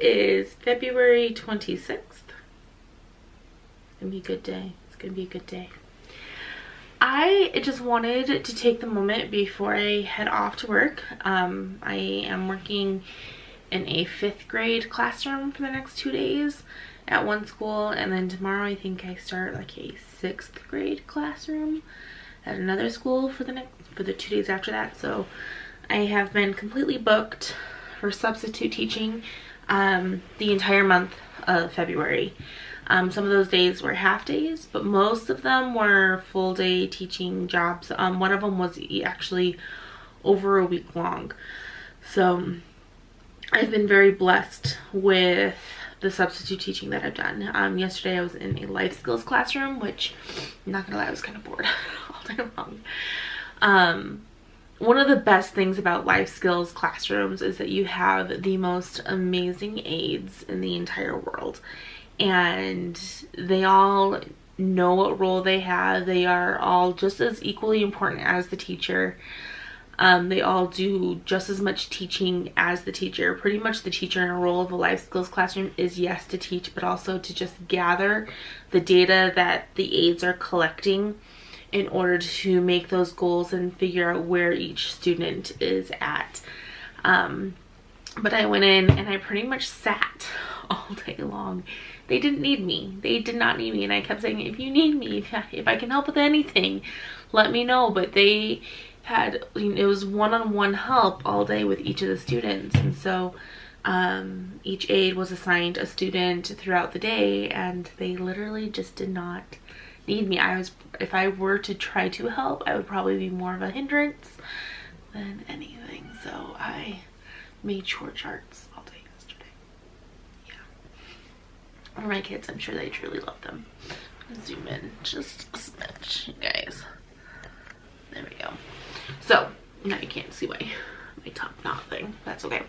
is February 26th. It's gonna be a good day. It's gonna be a good day. I just wanted to take the moment before I head off to work. I am working in a 5th grade classroom for the next 2 days at one school, and then tomorrow I think I start like a 6th grade classroom at another school for the 2 days after that. So I have been completely booked for substitute teaching the entire month of February. Some of those days were half days, but most of them were full day teaching jobs. One of them was actually over a week long. So I've been very blessed with the substitute teaching that I've done. Yesterday I was in a life skills classroom, which I'm not gonna lie, I was kind of bored all day long. One of the best things about life skills classrooms is that you have the most amazing aides in the entire world, and they all know what role they have. They are all just as equally important as the teacher. They all do just as much teaching as the teacher. Pretty much the teacher in a role of a life skills classroom is, yes, to teach, but also to just gather the data that the aides are collecting in order to make those goals and figure out where each student is at. But I went in and I pretty much sat all day long. They didn't need me. They did not need me. And I kept saying, if you need me, if I can help with anything, let me know. But they had, it was one-on-one help all day with each of the students. And so each aide was assigned a student throughout the day, and they literally just did not need me. If I were to try to help, I would probably be more of a hindrance than anything. So I made short charts all day yesterday. Yeah. For my kids, I'm sure they truly love them. I'm gonna zoom in just a smidge, you guys. There we go. So now you can't see my top knot thing. That's okay.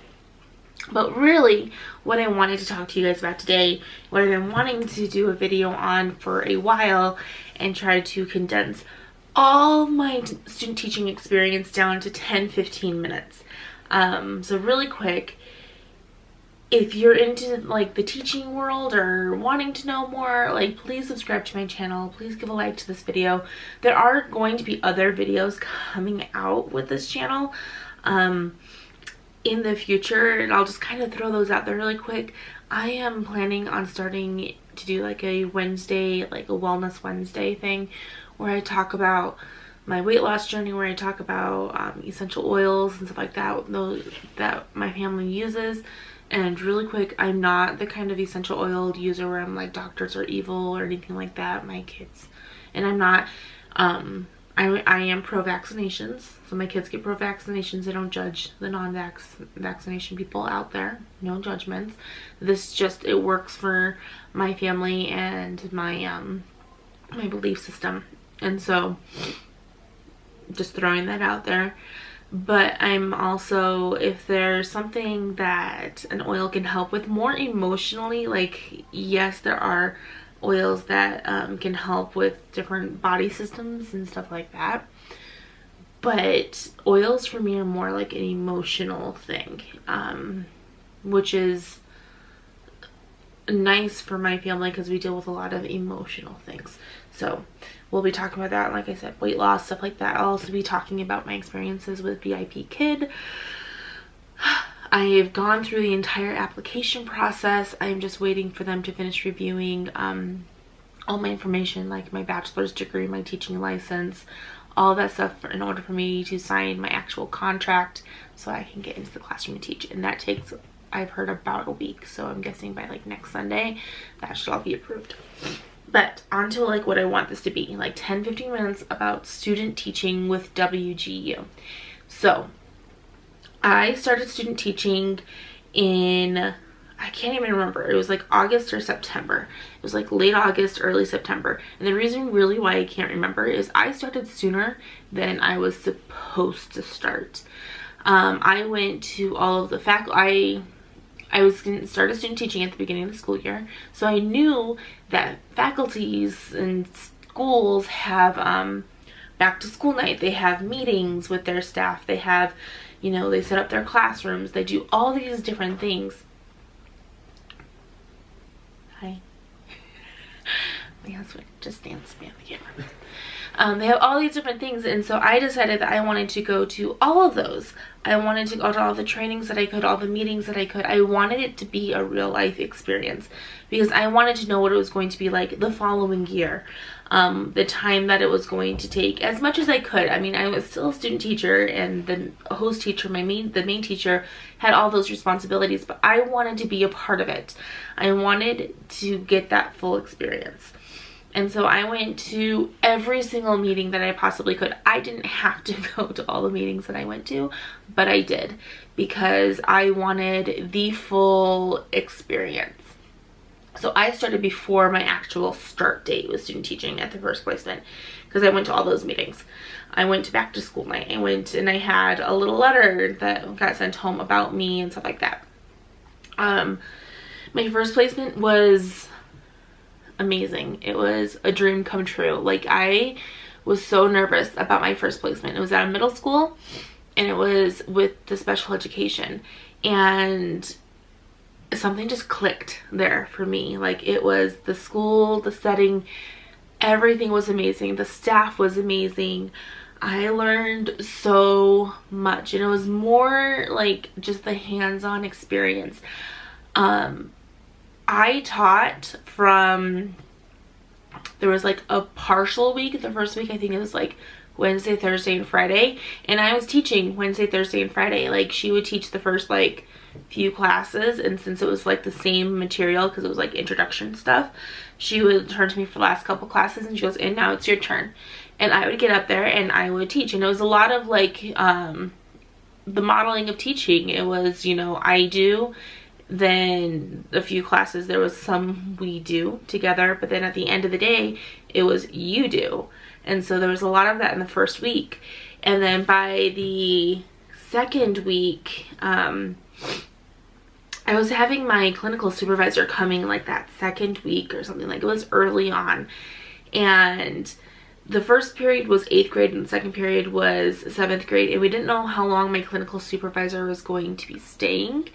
But really, what I wanted to talk to you guys about today, what I've been wanting to do a video on for a while and try to condense all my student teaching experience down to 10-15 minutes. So really quick, if you're into like the teaching world or wanting to know more, like, please subscribe to my channel. Please give a like to this video. There are going to be other videos coming out with this channel in the future, and I'll just kind of throw those out there really quick. I am planning on starting to do like a Wednesday, like a Wellness Wednesday thing, where I talk about my weight loss journey, where I talk about essential oils and stuff like that, those that my family uses. And really quick, I'm not the kind of essential oil user where I'm like, doctors are evil or anything like that. My kids, and I'm not, I am pro-vaccinations, so my kids get pro-vaccinations. I don't judge the non-vaccination people out there. No judgments. This just, it works for my family and my my belief system, and so just throwing that out there. But I'm also, if there's something that an oil can help with more emotionally, like, yes, there are oils that can help with different body systems and stuff like that, but oils for me are more like an emotional thing, which is nice for my family because we deal with a lot of emotional things. So we'll be talking about that, like I said, weight loss, stuff like that. I'll also be talking about my experiences with VIP Kid. I have gone through the entire application process. I'm just waiting for them to finish reviewing all my information, like my bachelor's degree, my teaching license, all that stuff, in order for me to sign my actual contract so I can get into the classroom and teach. And that takes, I've heard, about a week. So I'm guessing by like next Sunday that should all be approved. But on to like what I want this to be, like 10-15 minutes about student teaching with WGU. So I started student teaching in, I can't even remember, it was like August or September. It was like late August, early September. And the reason really why I can't remember is I started sooner than I was supposed to start. I went to all of the faculty. I was going to start student teaching at the beginning of the school year, so I knew that faculties and schools have back to school night. They have meetings with their staff. They have, you know, they set up their classrooms. They do all these different things. Hi. My husband just danced behind the camera. They have all these different things, and so I decided that I wanted to go to all of those. I wanted to go to all the trainings that I could, all the meetings that I could. I wanted it to be a real life experience because I wanted to know what it was going to be like the following year. The time that it was going to take as much as I could. I mean, I was still a student teacher, and the host teacher, the main teacher, had all those responsibilities, but I wanted to be a part of it. I wanted to get that full experience. And so I went to every single meeting that I possibly could. I didn't have to go to all the meetings that I went to, but I did because I wanted the full experience. So I started before my actual start date with student teaching at the first placement because I went to all those meetings. I went to back to school night. I went and I had a little letter that got sent home about me and stuff like that. My first placement was amazing. It was a dream come true. Like, I was so nervous about my first placement. It was at a middle school and it was with the special education, and something just clicked there for me. Like, it was the school, the setting, everything was amazing. The staff was amazing. I learned so much, and it was more like just the hands-on experience. I taught from, there was like a partial week. The first week I think it was like Wednesday, Thursday, and Friday, and I was teaching Wednesday, Thursday, and Friday. Like, she would teach the first like few classes, and since it was like the same material because it was like introduction stuff, she would turn to me for the last couple classes and she goes, and now it's your turn. And I would get up there and I would teach, and it was a lot of like the modeling of teaching. It was, you know, I do, then a few classes there was some we do together, but then at the end of the day it was you do. And so there was a lot of that in the first week, and then by the second week I was having my clinical supervisor coming like that second week or something. Like, it was early on, and the first period was 8th grade and the second period was 7th grade, and we didn't know how long my clinical supervisor was going to be staying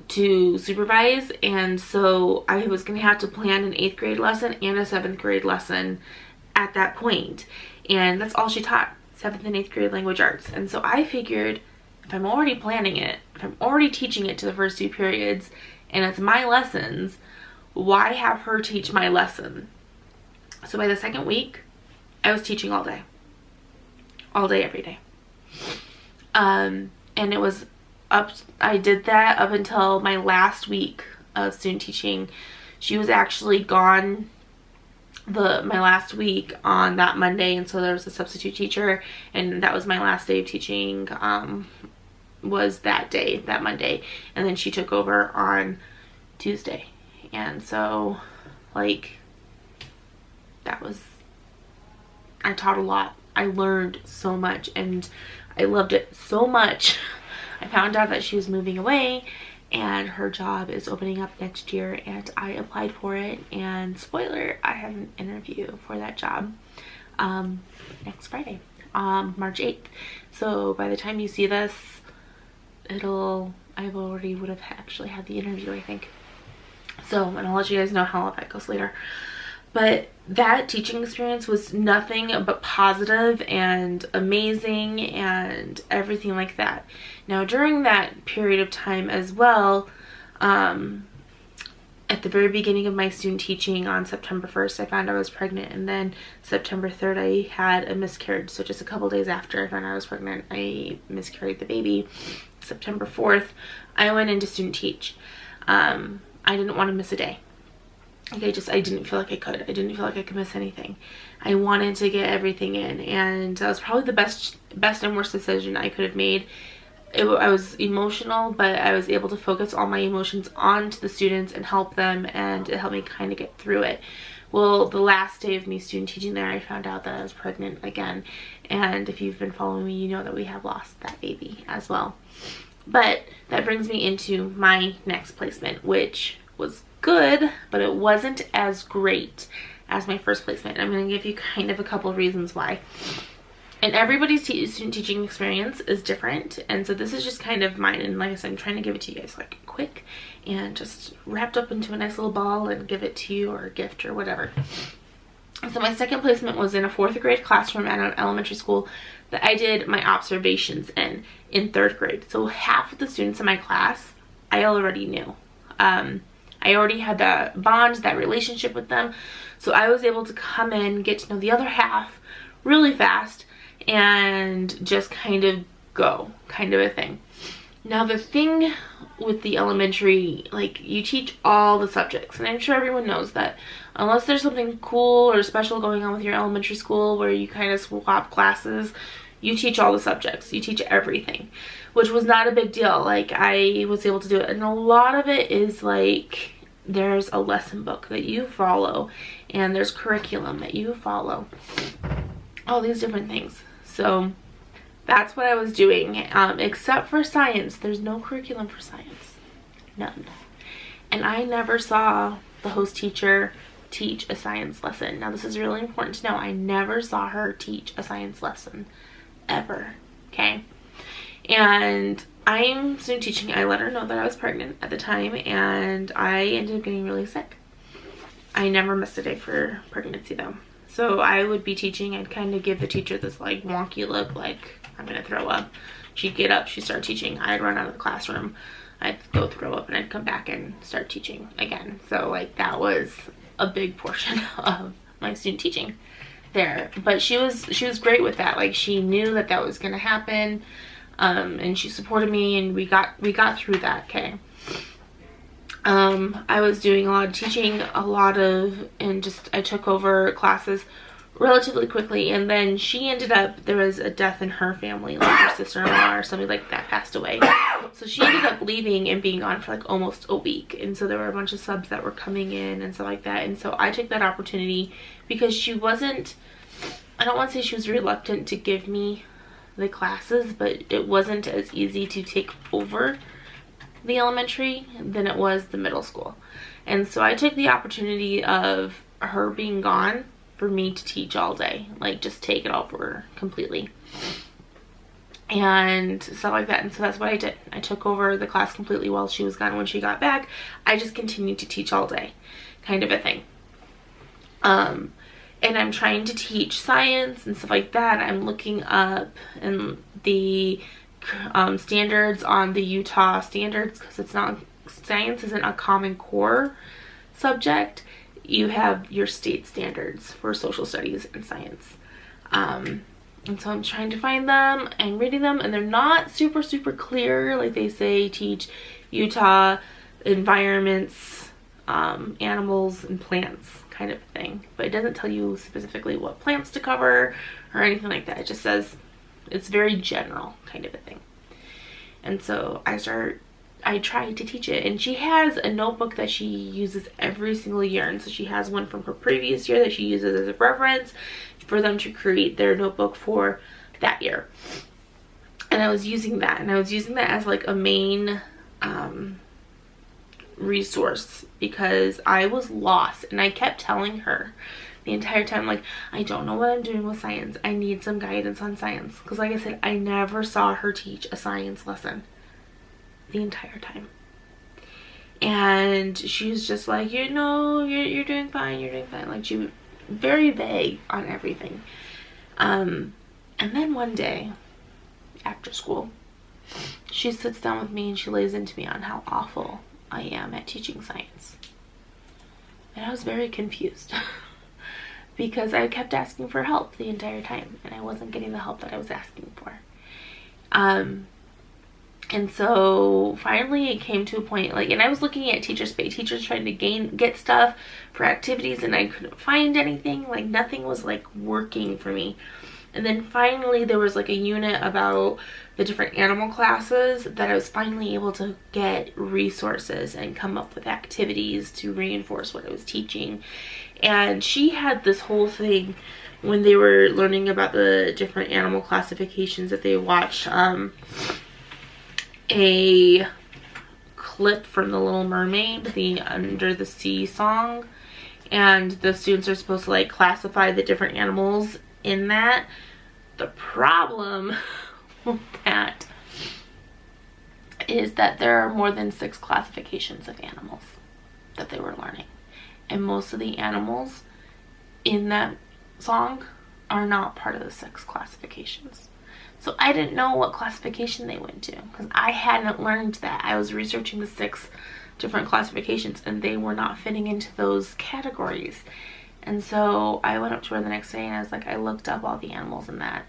to supervise, and so I was going to have to plan an 8th grade lesson and a 7th grade lesson at that point, and that's all she taught, 7th and 8th grade language arts. And so I figured, if I'm already planning it, if I'm already teaching it to the first 2 periods and it's my lessons, why have her teach my lesson? So by the second week I was teaching all day every day, and it was I did that up until my last week of student teaching. She was actually gone my last week on that Monday, and so there was a substitute teacher, and that was my last day of teaching, was that day, that Monday, and then she took over on Tuesday. And so, like, that was, I taught a lot. I learned so much and I loved it so much. I found out that she was moving away and her job is opening up next year, and I applied for it, and spoiler, I have an interview for that job next Friday, March 8th. So by the time you see this, I would have actually had the interview, I think. So, and I'll let you guys know how that goes later. But that teaching experience was nothing but positive and amazing and everything like that. Now, during that period of time as well, at the very beginning of my student teaching on September 1st, I found I was pregnant, and then September 3rd, I had a miscarriage. So just a couple days after I found I was pregnant, I miscarried the baby. September 4th, I went into student teach. I didn't want to miss a day. Like, I didn't feel like I could. I didn't feel like I could miss anything. I wanted to get everything in, and that was probably the best and worst decision I could have made. I was emotional, but I was able to focus all my emotions onto the students and help them, and it helped me kind of get through it. Well, the last day of me student teaching there, I found out that I was pregnant again, and if you've been following me, you know that we have lost that baby as well. But that brings me into my next placement, which was good, but it wasn't as great as my first placement. I'm going to give you kind of a couple reasons why. And everybody's student teaching experience is different, and so this is just kind of mine. And like I said, I'm trying to give it to you guys like quick and just wrapped up into a nice little ball and give it to you, or a gift or whatever. So my second placement was in a 4th grade classroom at an elementary school that I did my observations in 3rd grade. So half of the students in my class I already knew. I already had that bond, that relationship with them, so I was able to come in, get to know the other half really fast, and just kind of go, kind of a thing. Now the thing with the elementary, like, you teach all the subjects, and I'm sure everyone knows that unless there's something cool or special going on with your elementary school where you kind of swap classes, you teach all the subjects, you teach everything, which was not a big deal. Like, I was able to do it, and a lot of it is like there's a lesson book that you follow, and there's curriculum that you follow, all these different things. So that's what I was doing, except for science. There's no curriculum for science, none. And I never saw the host teacher teach a science lesson. Now this is really important to know. I never saw her teach a science lesson ever, okay? And I'm student teaching. I let her know that I was pregnant at the time, and I ended up getting really sick. I never missed a day for pregnancy though. So I would be teaching, I'd kind of give the teacher this like wonky look, like I'm gonna throw up. She'd get up, she'd start teaching. I'd run out of the classroom, I'd go throw up, and I'd come back and start teaching again. So like that was a big portion of my student teaching there. But she was great with that. Like, she knew that that was gonna happen, and she supported me, and we got through that, okay? I was doing a lot of teaching, I took over classes relatively quickly, and then she ended up, there was a death in her family, like her sister-in-law or somebody like that passed away. So she ended up leaving and being gone for like almost a week, and so there were a bunch of subs that were coming in and stuff like that. And so I took that opportunity because she wasn't, I don't want to say she was reluctant to give me the classes, but it wasn't as easy to take over the elementary than it was the middle school. And so I took the opportunity of her being gone for me to teach all day, like just take it over completely and stuff like that. And so that's what I did. I took over the class completely while she was gone. When she got back, I just continued to teach all day, kind of a thing. And I'm trying to teach science and stuff like that. I'm looking up and the standards on the Utah standards, because it's not, science isn't a Common Core subject. You have your state standards for social studies and science. And so I'm trying to find them and reading them, and they're not super clear. Like, they say teach Utah environments, animals and plants, kind of thing, but it doesn't tell you specifically what plants to cover or anything like that. It just says it's very general, kind of a thing. And so I tried to teach it, and she has a notebook that she uses every single year, and so she has one from her previous year that she uses as a reference for them to create their notebook for that year. And I was using that, and I was using that as like a main resource, because I was lost, and I kept telling her the entire time, like, I don't know what I'm doing with science. I need some guidance on science, because like I said, I never saw her teach a science lesson the entire time. And she's just like, you know, you're doing fine, you're doing fine. Like, she was very vague on everything. And then one day after school, she sits down with me and she lays into me on how awful I am at teaching science. And I was very confused because I kept asking for help the entire time, and I wasn't getting the help that I was asking for. And so finally it came to a point, like, and I was looking at Teacherspace, teachers trying to get stuff for activities, and I couldn't find anything. Like, nothing was like working for me. And then finally there was like a unit about the different animal classes that I was finally able to get resources and come up with activities to reinforce what I was teaching. And she had this whole thing when they were learning about the different animal classifications that they watched, a clip from The Little Mermaid, the Under the Sea song, and the students are supposed to like classify the different animals in that. The problem with that is that there are more than 6 classifications of animals that they were learning. And most of the animals in that song are not part of the 6 classifications. So I didn't know what classification they went to because I hadn't learned that. I was researching the 6 different classifications and they were not fitting into those categories. And so I went up to her the next day and I was like, I looked up all the animals in that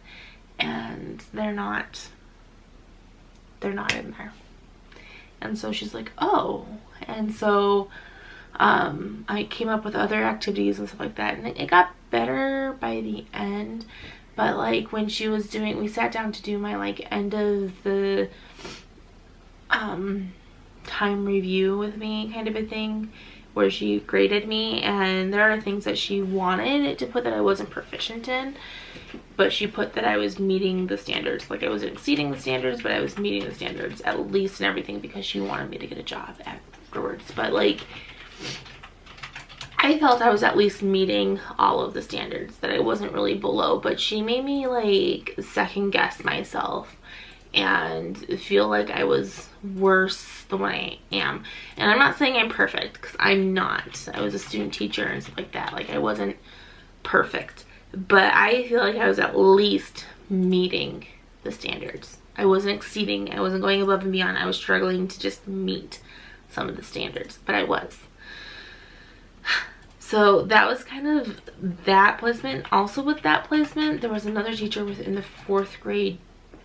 and they're not in there. And so she's like, oh. And so I came up with other activities and stuff like that, and it got better by the end. But like when she was doing, we sat down to do my like end of the time review with me kind of a thing, where she graded me, and there are things that she wanted to put that I wasn't proficient in, but she put that I was meeting the standards. Like I wasn't exceeding the standards, but I was meeting the standards at least and everything, because she wanted me to get a job afterwards. But like I felt I was at least meeting all of the standards, that I wasn't really below, but she made me like second guess myself and feel like I was worse than what I am. And I'm not saying I'm perfect, because I'm not. I was a student teacher and stuff like that. Like I wasn't perfect, but I feel like I was at least meeting the standards. I wasn't exceeding, I wasn't going above and beyond. I was struggling to just meet some of the standards, but I was. So that was kind of that placement. Also with that placement, there was another teacher within the 4th grade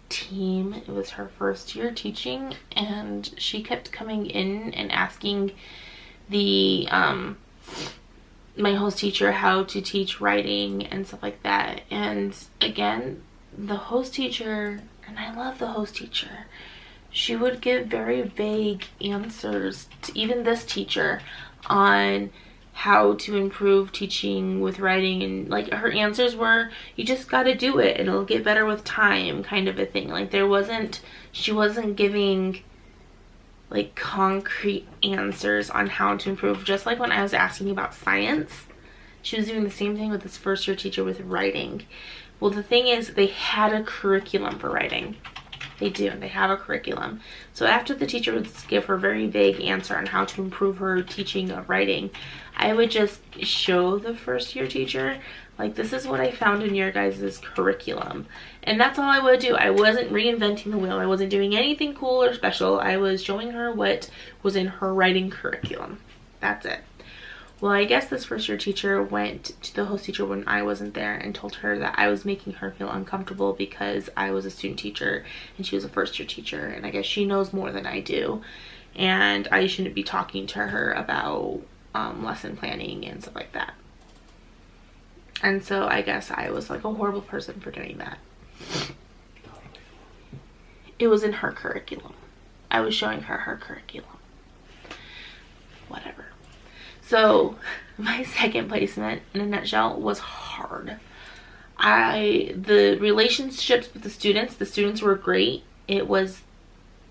team. It was her first year teaching, and she kept coming in and asking the my host teacher how to teach writing and stuff like that. And again, the host teacher, and I love the host teacher, she would give very vague answers to even this teacher on how to improve teaching with writing. And like her answers were, you just got to do it and it'll get better with time, kind of a thing. Like she wasn't giving like concrete answers on how to improve. Just like when I was asking about science, she was doing the same thing with this first year teacher with writing. Well, the thing is, they had a curriculum for writing. They do. They have a curriculum. So after the teacher would give her a very vague answer on how to improve her teaching of writing, I would just show the first year teacher, like, this is what I found in your guys' curriculum. And that's all I would do. I wasn't reinventing the wheel. I wasn't doing anything cool or special. I was showing her what was in her writing curriculum. That's it. Well, I guess this first year teacher went to the host teacher when I wasn't there and told her that I was making her feel uncomfortable because I was a student teacher and she was a first year teacher, and I guess she knows more than I do, and I shouldn't be talking to her about lesson planning and stuff like that. And so I guess I was like a horrible person for doing that. It was in her curriculum. I was showing her her curriculum. Whatever. So my second placement, in a nutshell, was hard. The relationships with the students were great. It was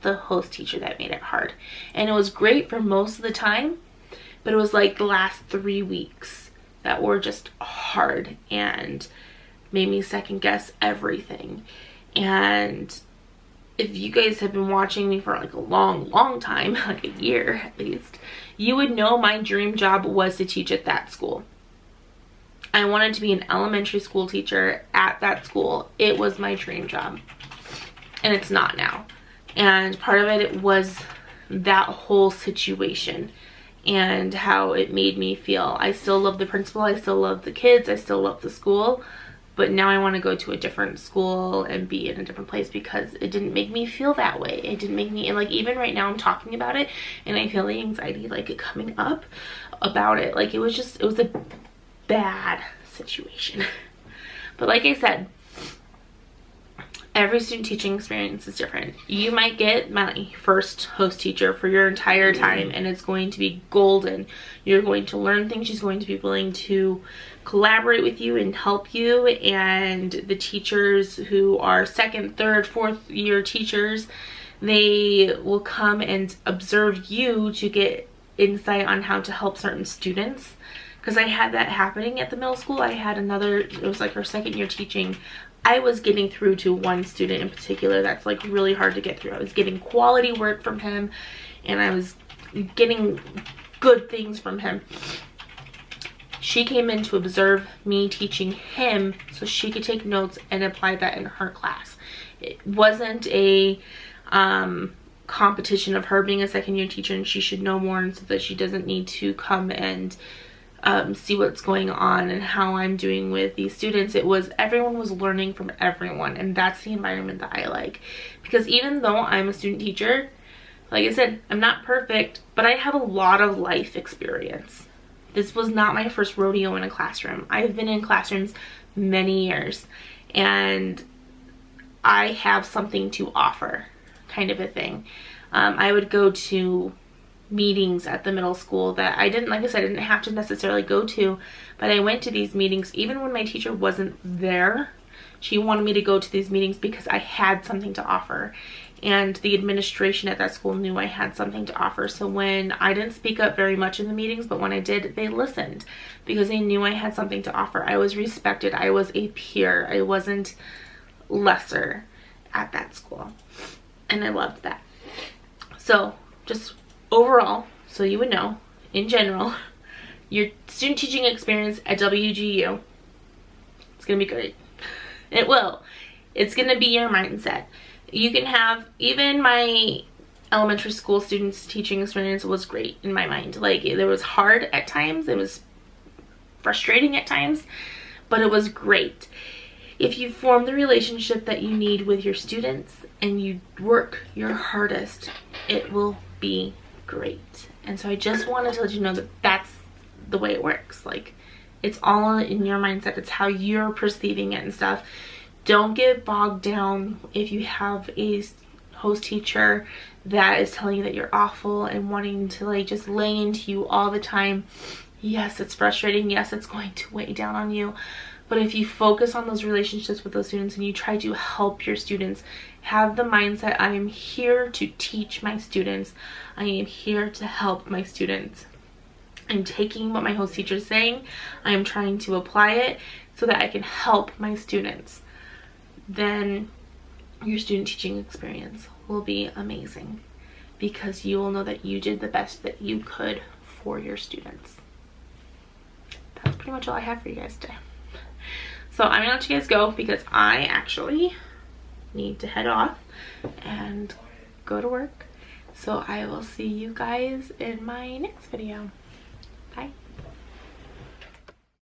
the host teacher that made it hard. And it was great for most of the time, but it was like the last 3 weeks that were just hard and made me second guess everything. And if you guys have been watching me for like a long time, like a year at least, you would know my dream job was to teach at that school. I wanted to be an elementary school teacher at that school. It was my dream job, and it's not now. And part of it was that whole situation and how it made me feel. I still love the principal, I still love the kids, I still love the school, but now I want to go to a different school and be in a different place because it didn't make me feel that way. It didn't make me, and like even right now I'm talking about it and I feel the anxiety like coming up about it. Like it was a bad situation. But like I said, every student teaching experience is different. You might get my first host teacher for your entire time and it's going to be golden. You're going to learn things. She's going to be willing to collaborate with you and help you. And the teachers who are second, third, fourth year teachers, they will come and observe you to get insight on how to help certain students. Because I had that happening at the middle school. I had another, it was like her second year teaching. I was getting through to one student in particular that's like really hard to get through. I was getting quality work from him, and I was getting good things from him. She came in to observe me teaching him so she could take notes and apply that in her class. It wasn't a competition of her being a second year teacher and she should know more, and so that she doesn't need to come and see what's going on and how I'm doing with these students. It was everyone was learning from everyone, and that's the environment that I like. Because even though I'm a student teacher, like I said, I'm not perfect, but I have a lot of life experience. This was not my first rodeo in a classroom. I've been in classrooms many years, and I have something to offer, kind of a thing. I would go to meetings at the middle school that I didn't, like I said, I didn't have to necessarily go to, but I went to these meetings even when my teacher wasn't there. She wanted me to go to these meetings because I had something to offer, and the administration at that school knew I had something to offer. So when I didn't speak up very much in the meetings, but when I did, they listened because they knew I had something to offer. I was respected. I was a peer. I wasn't lesser at that school, and I loved that. So just overall, so you would know, in general, your student teaching experience at WGU, it's gonna be great. It will. It's gonna be your mindset. You can have, even my elementary school students teaching experience was great in my mind. Like, it was hard at times, it was frustrating at times, but it was great. If you form the relationship that you need with your students and you work your hardest, it will be great. And so I just wanted to let you know that that's the way it works. Like, it's all in your mindset. It's how you're perceiving it and stuff. Don't get bogged down if you have a host teacher that is telling you that you're awful and wanting to like just lay into you all the time. Yes, it's frustrating. Yes, it's going to weigh down on you. But if you focus on those relationships with those students and you try to help your students, have the mindset, I am here to teach my students. I am here to help my students. I'm taking what my host teacher is saying. I am trying to apply it so that I can help my students. Then your student teaching experience will be amazing, because you will know that you did the best that you could for your students. That's pretty much all I have for you guys today. So I'm gonna let you guys go because I actually need to head off and go to work. So I will see you guys in my next video. Bye.